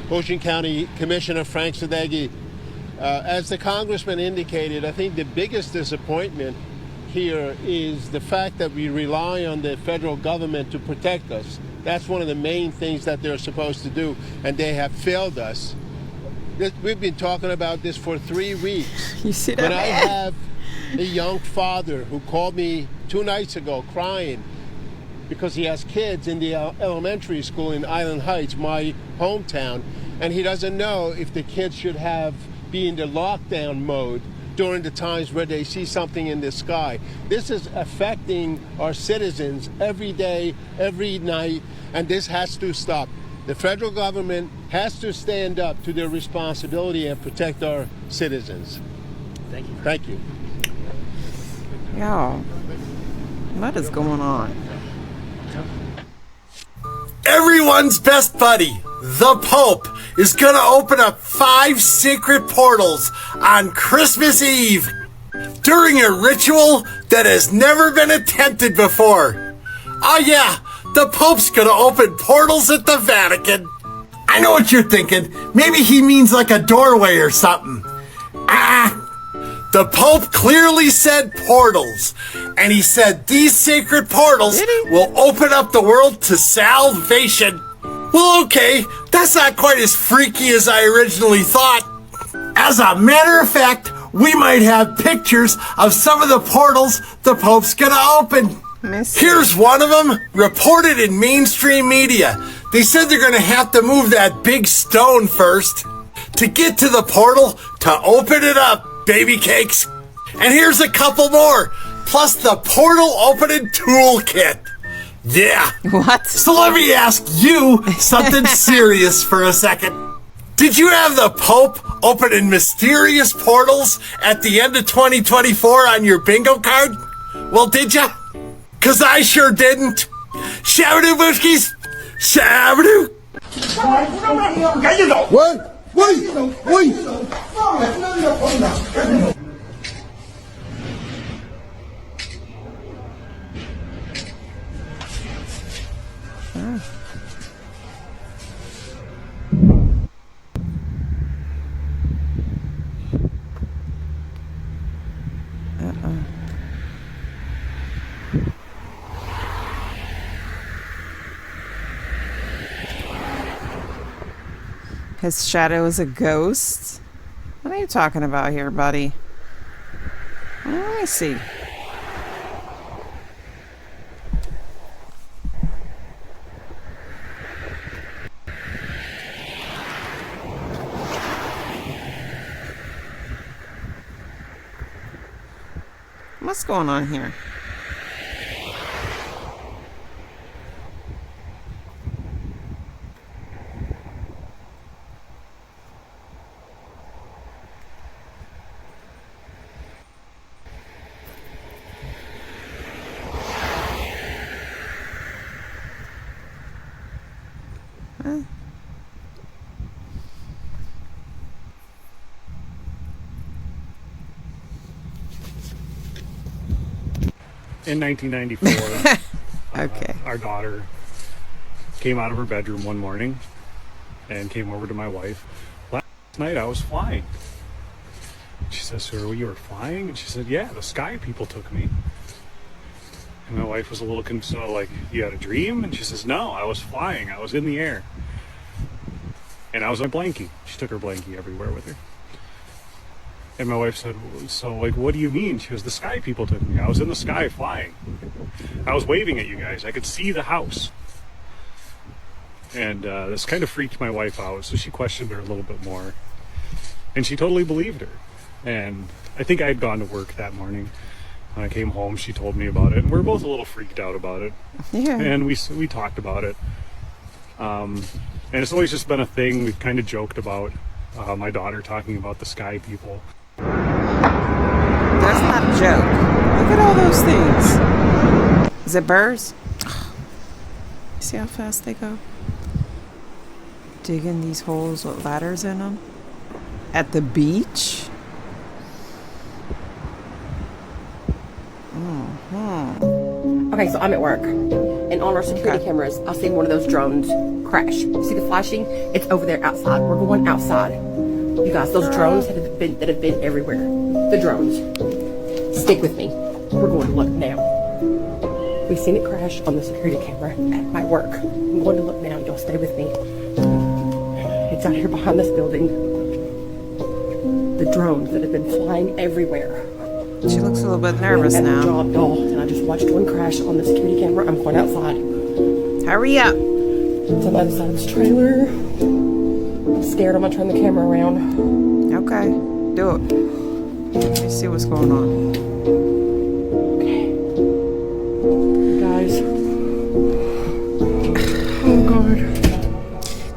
Speaker 13: Ocean County Commissioner Frank Sadeghi, as the congressman indicated, I think the biggest disappointment here is the fact that we rely on the federal government to protect us. That's one of the main things that they're supposed to do, and they have failed us. We've been talking about this for 3 weeks.
Speaker 1: You see that?
Speaker 13: When I have a young father who called me 2 nights ago crying because he has kids in the elementary school in Island Heights, my hometown, and he doesn't know if the kids should be in the lockdown mode during the times where they see something in the sky. This is affecting our citizens every day, every night, and this has to stop. The federal government has to stand up to their responsibility and protect our citizens.
Speaker 2: Thank you.
Speaker 13: Thank you.
Speaker 1: Yo, what is going on?
Speaker 14: Everyone's best buddy, the Pope, is going to open up 5 secret portals on Christmas Eve during a ritual that has never been attempted before. Oh yeah, the Pope's going to open portals at the Vatican. I know what you're thinking. Maybe he means like a doorway or something. The Pope clearly said portals, and he said these sacred portals will open up the world to salvation. Well, okay, that's not quite as freaky as I originally thought. As a matter of fact, we might have pictures of some of the portals the Pope's gonna open. Here's one of them, reported in mainstream media. They said they're gonna have to move that big stone first to get to the portal to open it up. Baby cakes. And here's a couple more, plus the portal opening toolkit. Yeah.
Speaker 1: What?
Speaker 14: So let me ask you something serious for a second. Did you have the Pope opening mysterious portals at the end of 2024 on your bingo card? Well, did ya? 'Cause I sure didn't. Shabadoo Bushkis. Shabadoo.
Speaker 15: What? Wait!
Speaker 1: His shadow is a ghost? What are you talking about here, buddy? Let me see. What's going on here?
Speaker 16: In 1994,
Speaker 1: okay.
Speaker 16: Our daughter came out of her bedroom one morning and came over to my wife. Last night I was flying. She says, "Sir, you were flying?" And she said, "Yeah, the sky people took me." And my wife was a little concerned, like, "You had a dream?" And she says, "No, I was flying. I was in the air." And I was on blankie. She took her blankie everywhere with her. And my wife said, so, like, what do you mean? She goes, the sky people took me. I was in the sky flying. I was waving at you guys. I could see the house. And this kind of freaked my wife out, so she questioned her a little bit more. And she totally believed her. And I think I had gone to work that morning. When I came home, she told me about it. And we were both a little freaked out about it.
Speaker 1: Yeah.
Speaker 16: And we talked about it. And it's always just been a thing we've kind of joked about. My daughter talking about the sky people.
Speaker 1: That's not a joke. Look at all those things. Is it birds? See how fast they go? Digging these holes with ladders in them. At the beach? Mm-hmm.
Speaker 15: Okay, so I'm at work. And on our security cameras, I've seen one of those drones crash. See the flashing? It's over there outside. We're going outside. You guys, those drones that have been everywhere. The drones. Stick with me. We're going to look now. We've seen it crash on the security camera at my work. I'm going to look now. Y'all stay with me. It's out here behind this building. The drones that have been flying everywhere.
Speaker 1: She looks a little bit nervous now.
Speaker 15: Dropped off, and I just watched one crash on the security camera. I'm going outside.
Speaker 1: Hurry up.
Speaker 15: It's on the other side of this trailer. I'm scared. I'm going to turn the camera around.
Speaker 1: Okay. Do it. Let me see what's going on.
Speaker 15: Okay. Guys. Oh, God.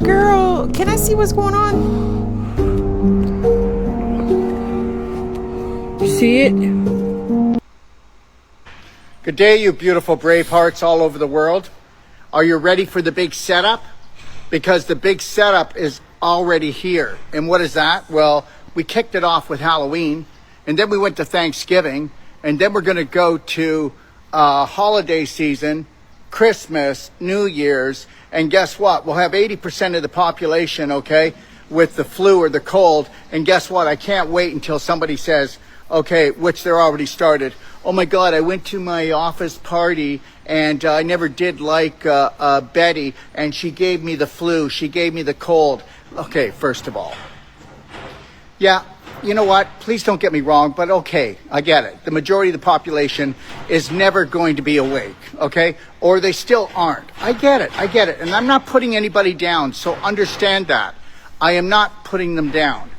Speaker 1: Girl, can I see what's going on?
Speaker 15: You see it?
Speaker 17: Good day, you beautiful brave hearts all over the world. Are you ready for the big setup? Because the big setup is already here. And what is that? Well, we kicked it off with Halloween, and then we went to Thanksgiving, and then we're going to go to holiday season, Christmas, New Year's, and guess what? We'll have 80% of the population, okay, with the flu or the cold. And guess what? I can't wait until somebody says, okay, which they're already started. Oh my God, I went to my office party and I never did like Betty, and she gave me the flu, she gave me the cold. Okay, first of all, yeah, you know what? Please don't get me wrong, but okay, I get it. The majority of the population is never going to be awake, okay? Or they still aren't. I get it. And I'm not putting anybody down, so understand that. I am not putting them down.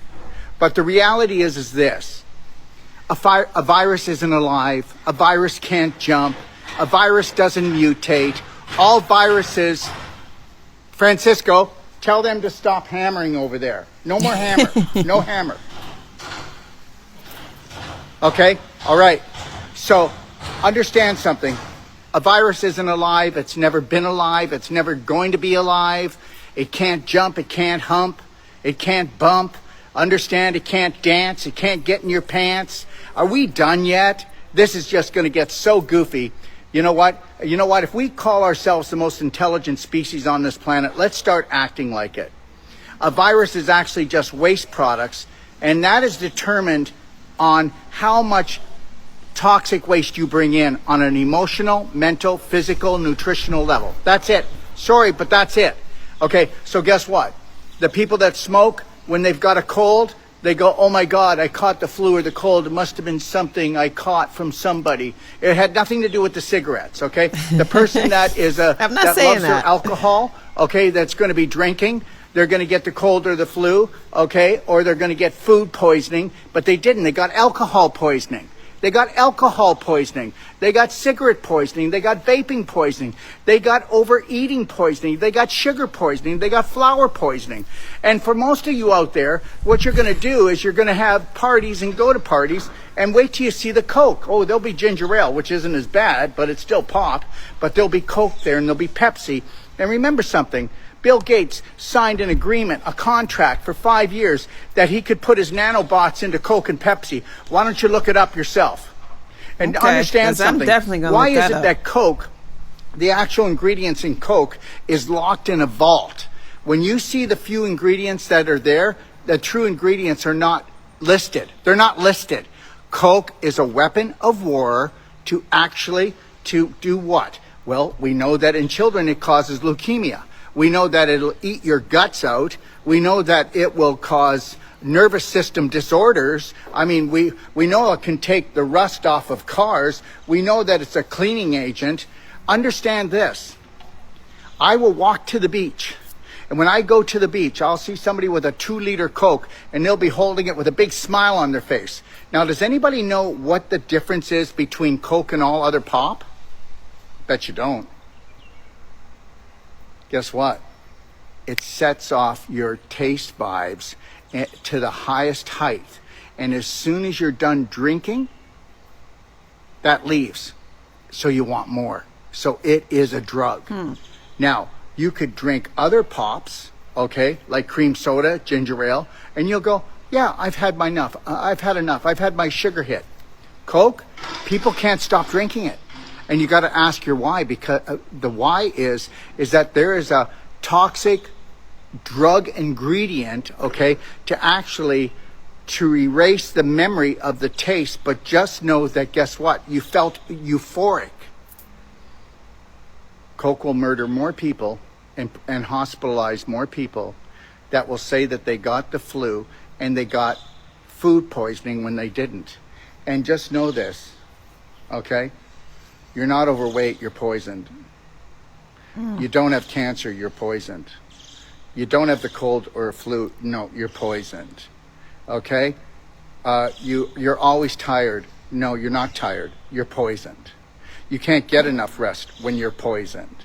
Speaker 17: But the reality is this. A virus isn't alive. A virus can't jump. A virus doesn't mutate. All viruses... Francisco, tell them to stop hammering over there. No more hammer. No hammer. Okay? All right. So, understand something. A virus isn't alive. It's never been alive. It's never going to be alive. It can't jump. It can't hump. It can't bump. Understand? It can't dance. It can't get in your pants. Are we done yet? This is just going to get so goofy. You know what? If we call ourselves the most intelligent species on this planet, let's start acting like it. A virus is actually just waste products, and that is determined on how much toxic waste you bring in on an emotional, mental, physical, nutritional level. That's it. Sorry, but that's it. Okay, so guess what? The people that smoke, when they've got a cold, they go, oh my God, I caught the flu or the cold. It must have been something I caught from somebody. It had nothing to do with the cigarettes, okay? The person that is that loves their alcohol, okay, that's going to be drinking, they're going to get the cold or the flu, okay, or they're going to get food poisoning, but they didn't. They got alcohol poisoning. They got alcohol poisoning. They got cigarette poisoning. They got vaping poisoning. They got overeating poisoning. They got sugar poisoning. They got flour poisoning. And for most of you out there, what you're going to do is you're going to have parties and go to parties and wait till you see the Coke. Oh, there'll be ginger ale, which isn't as bad, but it's still pop. But there'll be Coke there and there'll be Pepsi. And remember something. Bill Gates signed an agreement, a contract for 5 years that he could put his nanobots into Coke and Pepsi. Why don't you look it up yourself? And understand something. Why is it that Coke, the actual ingredients in Coke, is locked in a vault? When you see the few ingredients that are there, the true ingredients are not listed. They're not listed. Coke is a weapon of war to do what? Well, we know that in children it causes leukemia. We know that it'll eat your guts out. We know that it will cause nervous system disorders. I mean, we know it can take the rust off of cars. We know that it's a cleaning agent. Understand this. I will walk to the beach. And when I go to the beach, I'll see somebody with a 2-liter Coke, and they'll be holding it with a big smile on their face. Now, does anybody know what the difference is between Coke and all other pop? Bet you don't. Guess what? It sets off your taste vibes to the highest height. And as soon as you're done drinking, that leaves. So you want more. So it is a drug. Now, you could drink other pops, okay, like cream soda, ginger ale, and you'll go, yeah, I've had my enough. I've had enough. I've had my sugar hit. Coke, people can't stop drinking it. And you got to ask your why, because the why is that there is a toxic drug ingredient, okay, to erase the memory of the taste. But just know that, guess what? You felt euphoric. Coke will murder more people and hospitalize more people that will say that they got the flu and they got food poisoning when they didn't. And just know this, okay? You're not overweight, you're poisoned. You don't have cancer, you're poisoned. You don't have the cold or flu, no, you're poisoned. Okay? You're always tired. No, you're not tired, you're poisoned. You can't get enough rest when you're poisoned.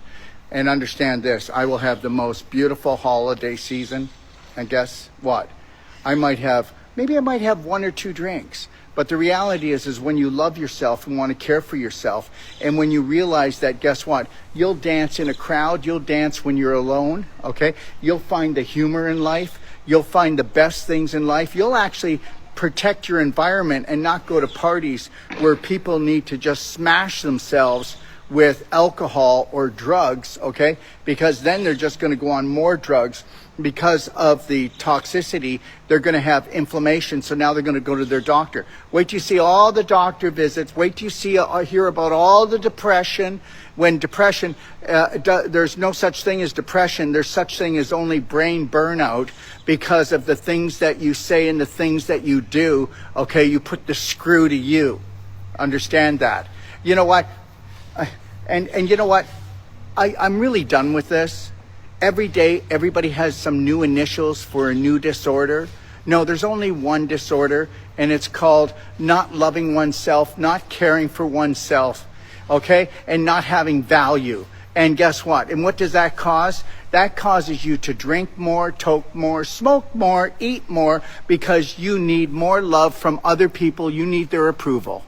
Speaker 17: And understand this, I will have the most beautiful holiday season. And guess what? Maybe I might have 1 or 2 drinks. But the reality is when you love yourself and want to care for yourself, and when you realize that, guess what? You'll dance in a crowd, you'll dance when you're alone, okay? You'll find the humor in life, you'll find the best things in life, you'll actually protect your environment and not go to parties where people need to just smash themselves with alcohol or drugs, okay? Because then they're just going to go on more drugs. Because of the toxicity, they're going to have inflammation, so now they're going to go to their doctor. Wait till you see all the doctor visits. Wait till you hear about all the depression. When depression, there's no such thing as depression. There's such thing as only brain burnout because of the things that you say and the things that you do. Okay, you put the screw to you. Understand that. You know what? And you know what? I'm really done with this. Every day, everybody has some new initials for a new disorder. No, there's only one disorder, and it's called not loving oneself, not caring for oneself, okay? And not having value. And guess what? And what does that cause? That causes you to drink more, toke more, smoke more, eat more, because you need more love from other people. You need their approval.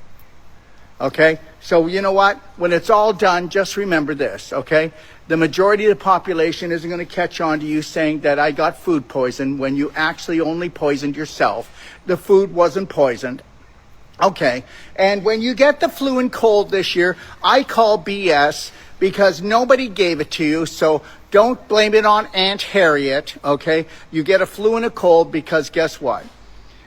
Speaker 17: Okay? So you know what? When it's all done, just remember this, okay? The majority of the population isn't going to catch on to you saying that I got food poisoned when you actually only poisoned yourself. The food wasn't poisoned. Okay. And when you get the flu and cold this year, I call BS because nobody gave it to you. So don't blame it on Aunt Harriet, okay? You get a flu and a cold because guess what?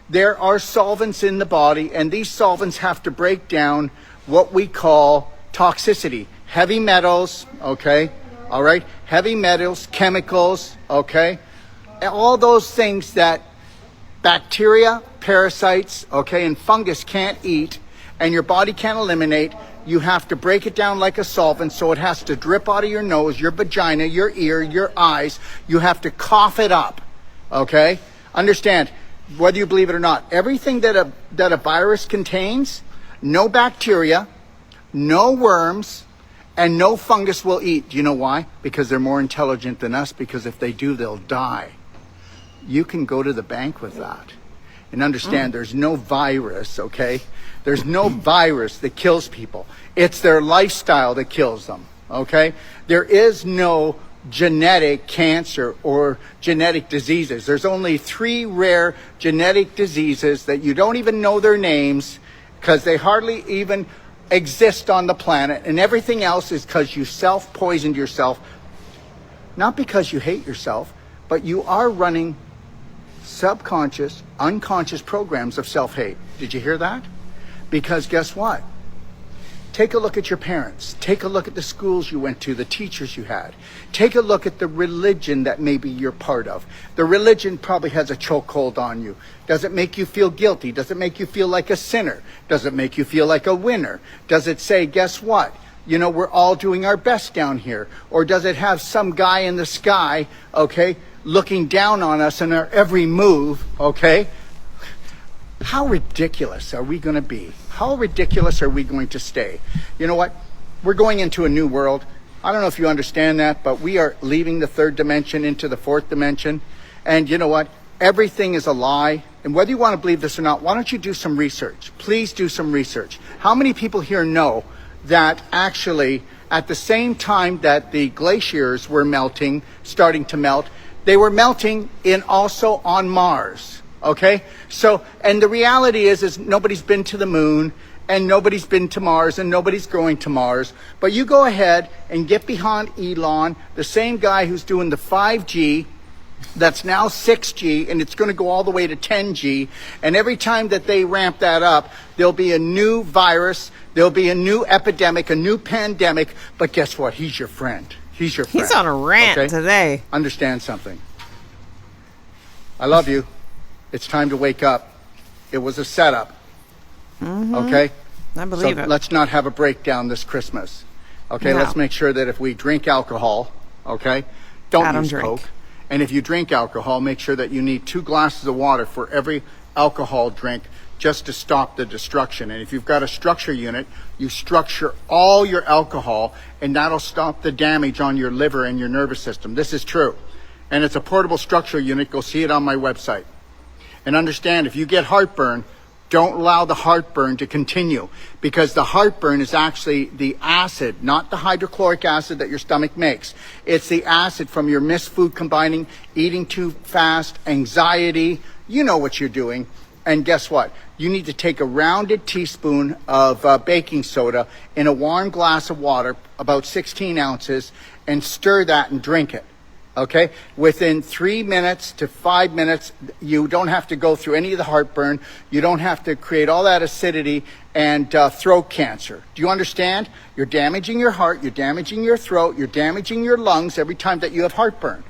Speaker 17: There are solvents in the body, and these solvents have to break down what we call toxicity. Heavy metals, okay? All right? Heavy metals, chemicals, okay? All those things that bacteria, parasites, okay, and fungus can't eat, and your body can't eliminate. You have to break it down like a solvent, so it has to drip out of your nose, your vagina, your ear, your eyes. You have to cough it up, okay? Understand, whether you believe it or not, everything that a virus contains, no bacteria, no worms, and no fungus will eat. Do you know why? Because they're more intelligent than us, because if they do, they'll die. You can go to the bank with that. And understand, there's no virus, okay? There's no virus that kills people. It's their lifestyle that kills them, okay? There is no genetic cancer or genetic diseases. There's only 3 rare genetic diseases that you don't even know their names because they hardly even exist on the planet, and everything else is because you self-poisoned yourself, not because you hate yourself, but you are running subconscious, unconscious programs of self-hate. Did you hear that? Because guess what? Take a look at your parents. Take a look at the schools you went to, the teachers you had. Take a look at the religion that maybe you're part of. The religion probably has a chokehold on you. Does it make you feel guilty? Does it make you feel like a sinner? Does it make you feel like a winner? Does it say, guess what? You know, we're all doing our best down here. Or does it have some guy in the sky, okay, looking down on us in our every move, okay? How ridiculous are we going to be? How ridiculous are we going to stay? You know what? We're going into a new world. I don't know if you understand that, but we are leaving the third dimension into the fourth dimension. And you know what? Everything is a lie. And whether you want to believe this or not, why don't you do some research? Please do some research. How many people here know that actually at the same time that the glaciers were melting, starting to melt, they were melting in also on Mars? Okay, so, and the reality is nobody's been to the moon, and nobody's been to Mars, and nobody's going to Mars. But you go ahead and get behind Elon, the same guy who's doing the 5G, that's now 6G, and it's going to go all the way to 10G. And every time that they ramp that up, there'll be a new virus, there'll be a new epidemic, a new pandemic. But guess what? He's your friend. He's your friend.
Speaker 1: He's on a rant today.
Speaker 17: Understand something. I love you. It's time to wake up. It was a setup. Okay?
Speaker 1: I believe it.
Speaker 17: Let's not have a breakdown this Christmas. Okay?
Speaker 1: No.
Speaker 17: Let's make sure that if we drink alcohol, okay, don't use Coke. And if you drink alcohol, make sure that you need 2 glasses of water for every alcohol drink just to stop the destruction. And if you've got a structure unit, you structure all your alcohol, and that'll stop the damage on your liver and your nervous system. This is true. And it's a portable structure unit. Go see it on my website. And understand, if you get heartburn, don't allow the heartburn to continue, because the heartburn is actually the acid, not the hydrochloric acid that your stomach makes. It's the acid from your missed food combining, eating too fast, anxiety. You know what you're doing. And guess what? You need to take a rounded teaspoon of baking soda in a warm glass of water, about 16 ounces, and stir that and drink it. Okay, within 3 minutes to 5 minutes, you don't have to go through any of the heartburn. You don't have to create all that acidity and throat cancer. Do you understand? You're damaging your heart, you're damaging your throat, you're damaging your lungs every time that you have heartburn.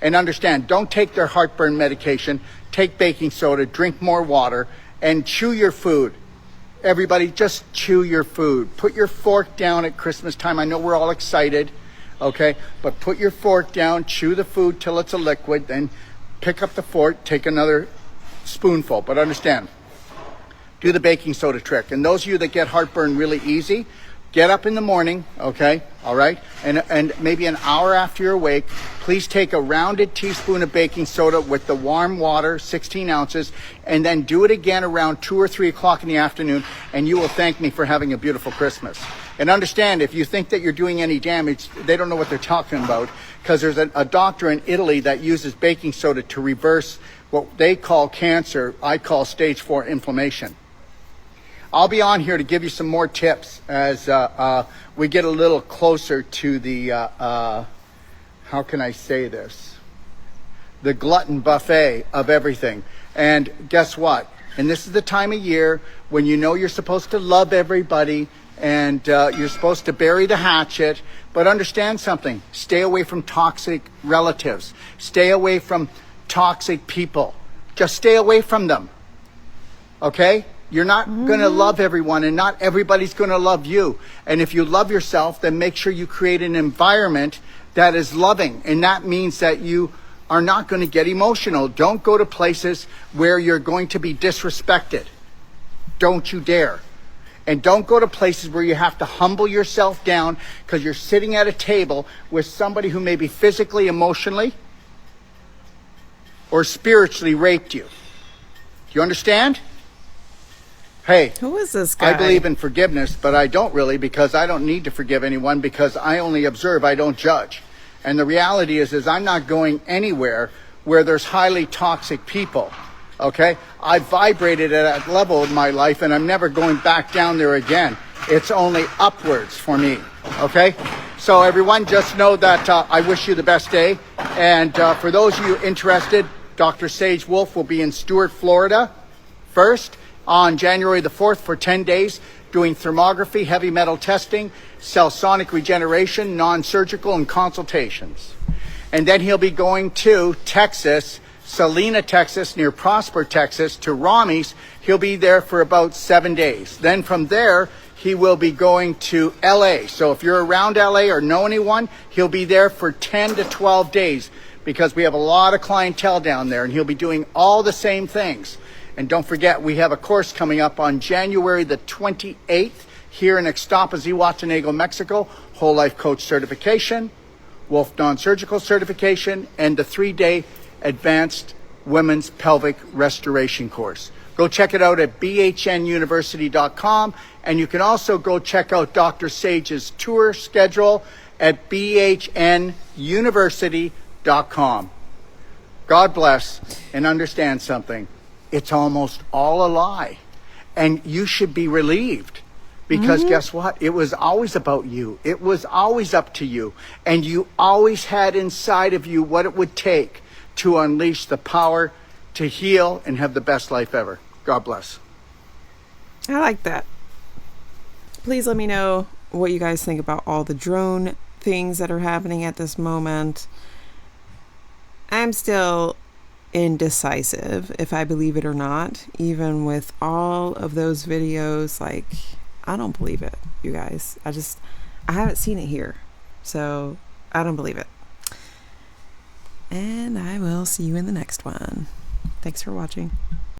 Speaker 17: And understand, don't take their heartburn medication. Take baking soda, drink more water, and chew your food. Everybody, just chew your food. Put your fork down at Christmas time. I know we're all excited. Okay, but put your fork down, chew the food till it's a liquid, then pick up the fork, take another spoonful. But understand, do the baking soda trick. And those of you that get heartburn really easy, get up in the morning, okay, all right, and maybe an hour after you're awake, please take a rounded teaspoon of baking soda with the warm water, 16 ounces, and then do it again around 2 or 3 o'clock in the afternoon, and you will thank me for having a beautiful Christmas. And understand, if you think that you're doing any damage, they don't know what they're talking about, because there's a doctor in Italy that uses baking soda to reverse what they call cancer. I call stage 4 inflammation. I'll be on here to give you some more tips as we get a little closer to the, how can I say this? The glutton buffet of everything. And guess what? And this is the time of year when you know you're supposed to love everybody, and you're supposed to bury the hatchet. But understand something. Stay away from toxic relatives. Stay away from toxic people. Just stay away from them. Okay? You're not going to love everyone, and not everybody's going to love you. And if you love yourself, then make sure you create an environment that is loving. And that means that you are not going to get emotional. Don't go to places where you're going to be disrespected. Don't you dare. And don't go to places where you have to humble yourself down because you're sitting at a table with somebody who maybe physically, emotionally, or spiritually raped you. Do you understand? Hey,
Speaker 1: who is this guy?
Speaker 17: I believe in forgiveness, but I don't really, because I don't need to forgive anyone, because I only observe, I don't judge. And the reality is I'm not going anywhere where there's highly toxic people. Okay? I vibrated at that level in my life, and I'm never going back down there again. It's only upwards for me. Okay? So everyone, just know that I wish you the best day. And for those of you interested, Dr. Sage Wolf will be in Stuart, Florida first. on January the 4th for 10 days, doing thermography, heavy metal testing, cell sonic regeneration, non-surgical, and consultations. And then he'll be going to Texas, Salina, Texas, near Prosper, Texas, to Rami's. He'll be there for about 7 days. Then from there, he will be going to LA. So if you're around LA or know anyone, he'll be there for 10 to 12 days because we have a lot of clientele down there, and he'll be doing all the same things. And don't forget, we have a course coming up on January the 28th here in Ixtapa, Zihuatanejo, Mexico, Whole Life Coach Certification, Wolf Non-Surgical Certification, and the 3-day Advanced Women's Pelvic Restoration course. Go check it out at bhnuniversity.com, and you can also go check out Dr. Sage's tour schedule at bhnuniversity.com. God bless, and understand something. It's almost all a lie, and you should be relieved. Because guess what? It was always about you. It was always up to you. And you always had inside of you what it would take to unleash the power to heal and have the best life ever. God bless.
Speaker 1: I like that. Please let me know what you guys think about all the drone things that are happening at this moment. I'm still indecisive if I believe it or not, even with all of those videos. Like, I don't believe it, you guys. I haven't seen it here, so I don't believe it. And I will see you in the next one. Thanks for watching.